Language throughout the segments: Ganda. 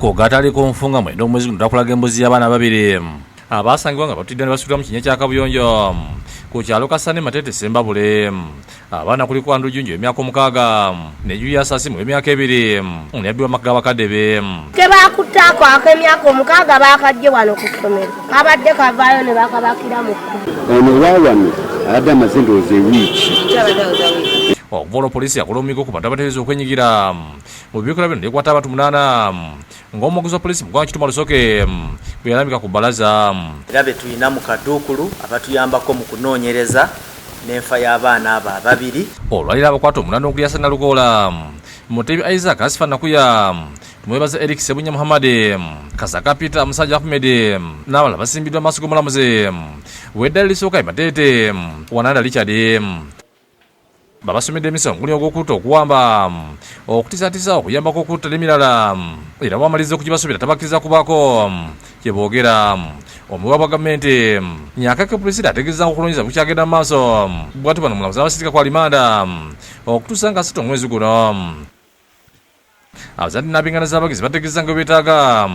Kugatali kunfunga mwendo mwezi guno takulaga embuzi y'abaana babiri abasangibwa nga batudde ne basitula mu kinnya kya Kabuyonjo ku kyalo Kasane Matete Sembabule. Abaana kuliko Andujunju emyaka 6 ne Julius Asimu emyaka 2 ne Abdul Makaba Kadebe ke bakutako ak'emyaka 6 bakajje wano ku ssomero abadde kavaayo ne bakabakira mu ono waawano abadde amazindoze wiiki okuvola poliisi yakola omuligo ku bantu abateebereza okwenyigira mu bikolwa bino nekwata abantu 8 ng'omuwagizi wa poliisi mu ggwanga Kituma Lusoke bwe yalambika ku bbalaza. Era be tulina mu kaduukulu abatuyambako mu kunoonyereza n'enfa y'abaana abo ababiri. Olwaliro abakwata 8 okulyasa Nalukoola Mutebi Isaac Asifa Nakuya tumwebaza Eric Sebunya Muhammad Kasaka Peter Musajja Ahmed n'abalala basimbiddwa maaso g'omulamuzi Wedda Lisooka Matete Wananda Richard babasomedde emisango guli ogw'okutta okuwamba okutiisatiisa okuyambako okutta emirala era bwamaliza okugibasomera tabakkiriza kubaako kye boogera. Omuwa bwa gavumenti Nyankake Pulisiri ategeeza okulonyiza bukyagenda mu maaso bw'ati bano omulamuzi abasirika kwa limanda okutuusa nga 6 omwezi guno. Abazadde n'ab'enganda z'abagizi bategeeza nga beetaaga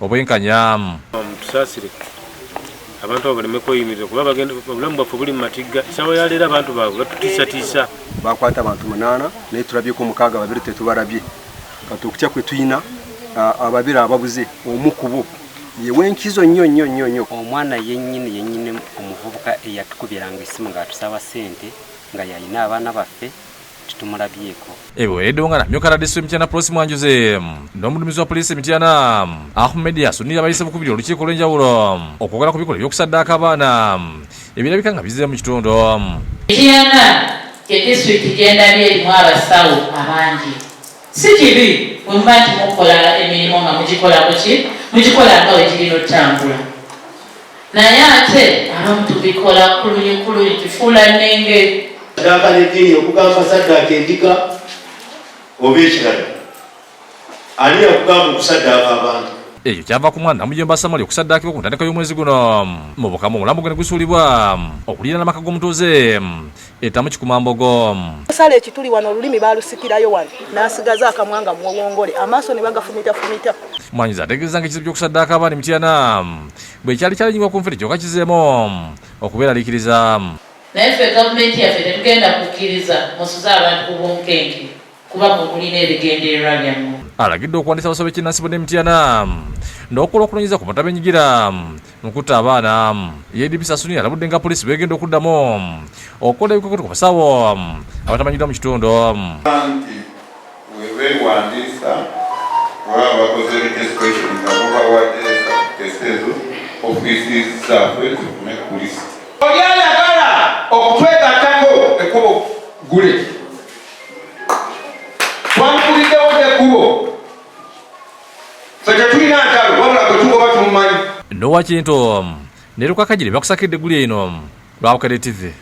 obwenkanya. Tusaasire abantu abo baleme kweyimirira kuba bagenda obulamu bwaffe buli mu matigga. Essaawa ya leero abantu baabwe batutiisatiisa. bakwata abantu 8 naye tulabyeko 6 babiri tetubalabye kati okutya kwe tuyina ababiri ababuze omu ku bo yewenkizo nnyo. Omwana yennyini omuvubuka eyatukubiranga essimu ng'atusaba ssente nga yalina abaana baffe tutumulabyeko. Eweereddewo nga namyuka radisi Mityana Prosi Mwanjuze n'omuduumizi wa poliisi Mityana Ahmed Yasunira abayise bukubiri olukiiko olw'enjawulo okwogera ku bikolwa by'okusaddaaka abaana ebirabika nga bizze mu kitundu. Mityana ye disitulikiti gy'endabye erimu abasawo abangi. Si kibi bwe muba nti mukola emirimu nga mugikola nga we girina ottambula. Naye ate abamu tubikola ku luyi tufuula nnenge. Saddaaka n'eddiini okugamba saddaaka endiga oba ekirala ani yakugamba okusaddaaka abantu. Ekyo kyava ku mwana Namujemba Samali okusaddaakibwa ku ntandikwa y'omwezi guno mu Bukama omulambo gwe ne gusuulibwa okuliira n'amaka g'omutuuze etamu Kikumambogo. Sala ekituli wano olulimi baalusikirayo wano n'asigaza akamwanga muwongole amaaso ne bagafumita. Mwanyiza ategeeza ng'ekizibu ky'okusaddaaka abaana Mityana bwe kyali kyalinyibwa ku nfere kyokka kizeemu okubeeraliikiriza. Naye ffe gavumenti yaffe tetugenda kukkiriza musuze abantu ku bunkenke kuba mwe mulina ebigendererwa byammwe. Alagidde okuwandiisa abasobe Kinansibo ne Mityana n'okukola okulonyiza ku bantu abenyigira mu kutta abaana. Yedibisa Suni alabudde nga poliisi beegenda okuddamu okukola ebikokoti ku basawo abatamanyiddwa mu kitundu. Nti webeewandiisa waba bakoze registration nga mubawadde ezo ofiisi zaabwe zikume ku listi. Oli ayagala okutwegattako ekkubo gule twamukuliddewo n'ekkubo ffe tetulina ntalo wabula kwe tugoba tumumanyi. Nowa Kintu ne Lukakajire bakusakidde eggulu eno lwa Bukedde TV.